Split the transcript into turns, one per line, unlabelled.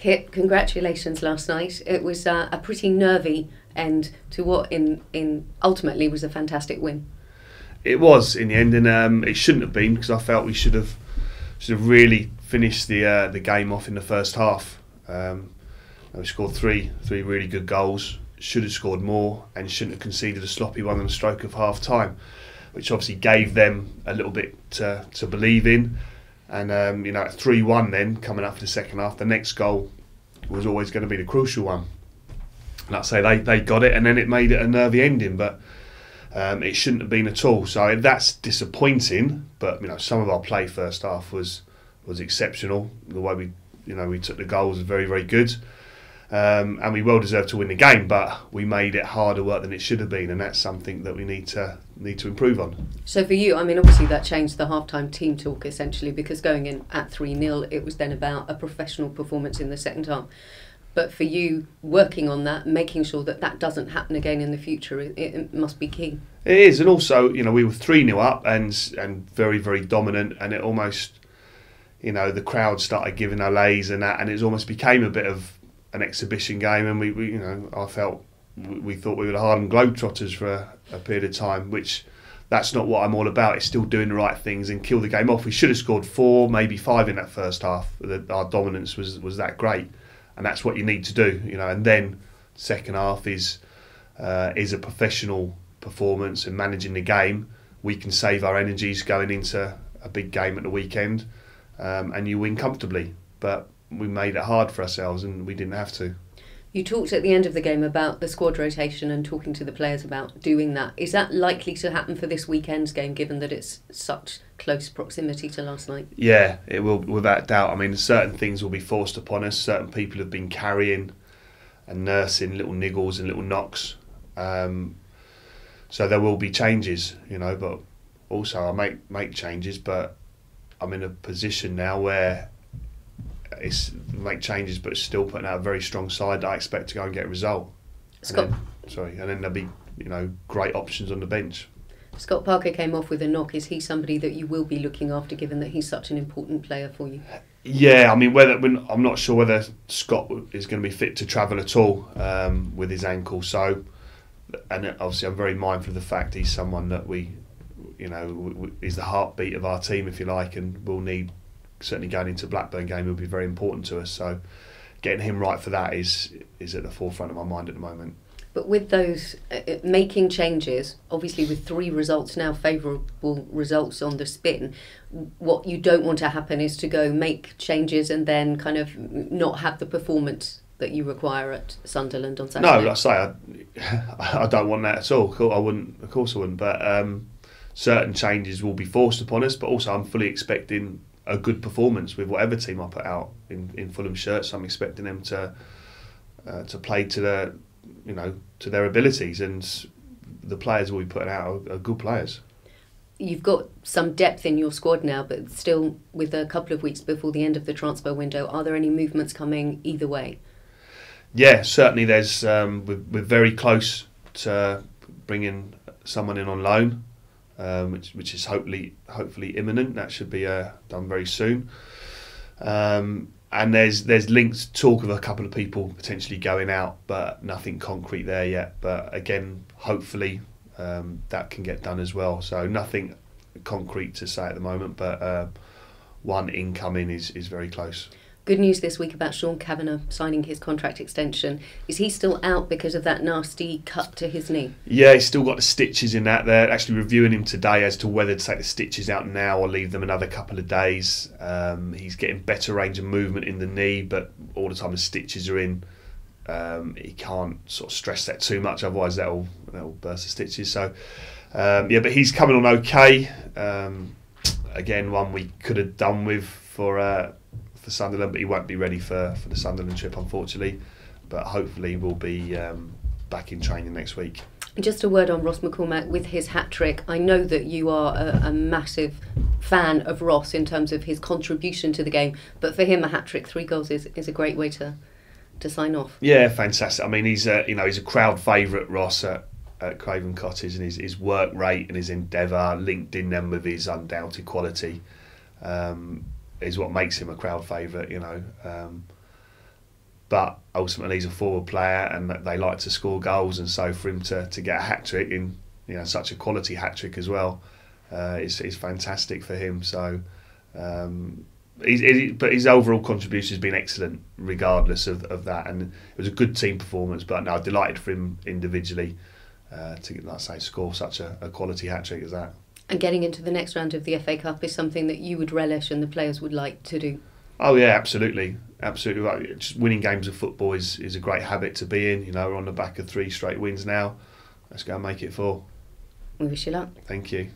Kit, congratulations last night. It was a pretty nervy end to what in ultimately was a fantastic win.
It was in the end, and it shouldn't have been, because I felt we should have really finished the game off in the first half. We scored three really good goals. Should have scored more, and shouldn't have conceded a sloppy one on the stroke of half time, which obviously gave them a little bit to believe in. And at 3-1 then, coming up for the second half, the next goal was always going to be the crucial one. And I'd say they got it, and then it made it a nervy ending, but it shouldn't have been at all. So that's disappointing, but some of our play first half was exceptional. The way we took the goals was very, very good. And we well deserved to win the game, but we made it harder work than it should have been, and that's something that we need to improve on.
So for you, obviously that changed the half-time team talk essentially, because going in at 3-0, it was then about a professional performance in the second half. But for you, working on that, making sure that doesn't happen again in the future, it must be key.
It is, and also we were 3-0 up and very, very dominant, and it almost the crowd started giving allays and that, and it almost became a bit of an exhibition game, and I felt we thought we were the Harlem Globetrotters for a period of time, which that's not what I'm all about. It's still doing the right things and kill the game off. We should have scored 4, maybe 5 in that first half. Our dominance was that great, and that's what you need to do, and then second half is a professional performance and managing the game. We can save our energies going into a big game at the weekend, and you win comfortably, but we made it hard for ourselves and we didn't have to.
You talked at the end of the game about the squad rotation and talking to the players about doing that. Is that likely to happen for this weekend's game, given that it's such close proximity to last night?
Yeah, it will, without doubt. Certain things will be forced upon us. Certain people have been carrying and nursing little niggles and little knocks. So there will be changes, but also I make changes, but I'm in a position now where it's make changes, but still putting out a very strong side that I expect to go and get a result.
Scott,
and then there'll be great options on the bench.
Scott Parker came off with a knock. Is he somebody that you will be looking after, given that he's such an important player for you?
Yeah, I'm not sure whether Scott is going to be fit to travel at all with his ankle. So, and obviously I'm very mindful of the fact he's someone that is the heartbeat of our team, if you like, and we'll need. Certainly going into Blackburn game will be very important to us, so getting him right for that is at the forefront of my mind at the moment.
But with those making changes, obviously with 3 results now, favourable results on the spin, what you don't want to happen is to go make changes and then kind of not have the performance that you require at Sunderland on Saturday.
No, like I say, I don't want that at all. Of course I wouldn't, but certain changes will be forced upon us, but also I'm fully expecting a good performance with whatever team I put out in Fulham shirts. I'm expecting them to play to their to their abilities, and the players we'll be putting out are good players.
You've got some depth in your squad now, but still with a couple of weeks before the end of the transfer window, are there any movements coming either way?
Yeah, certainly there's. We're very close to bringing someone in on loan. Which is hopefully imminent. That should be done very soon. And there's linked talk of a couple of people potentially going out, but nothing concrete there yet. But again, hopefully that can get done as well. So nothing concrete to say at the moment, but one incoming is very close.
Good news this week about Sean Kavanagh signing his contract extension. Is he still out because of that nasty cut to his knee?
Yeah, he's still got the stitches in that. They're actually reviewing him today as to whether to take the stitches out now or leave them another couple of days. He's getting better range of movement in the knee, but all the time the stitches are in, he can't sort of stress that too much, otherwise that'll burst the stitches. So, but he's coming on okay. Again, one we could have done with for Sunderland, but he won't be ready for the Sunderland trip, unfortunately. But hopefully we'll be back in training next week.
Just a word on Ross McCormack with his hat-trick. I know that you are a massive fan of Ross in terms of his contribution to the game, but for him a hat-trick, 3 goals is a great way to sign off.
Yeah, fantastic. He's a crowd favourite, Ross, at Craven Cottage, and his work rate and his endeavour linked in them with his undoubted quality is what makes him a crowd favourite, but ultimately he's a forward player and they like to score goals, and so for him to get a hat trick in such a quality hat trick as well, is fantastic for him. So but his overall contribution has been excellent regardless of that, and it was a good team performance. But no, delighted for him individually to, like I say, score such a quality hat trick as that.
And getting into the next round of the FA Cup is something that you would relish and the players would like to do.
Oh yeah, absolutely. Right. Just winning games of football is a great habit to be in. We're on the back of 3 straight wins now. Let's go and make it 4.
We wish you luck.
Thank you.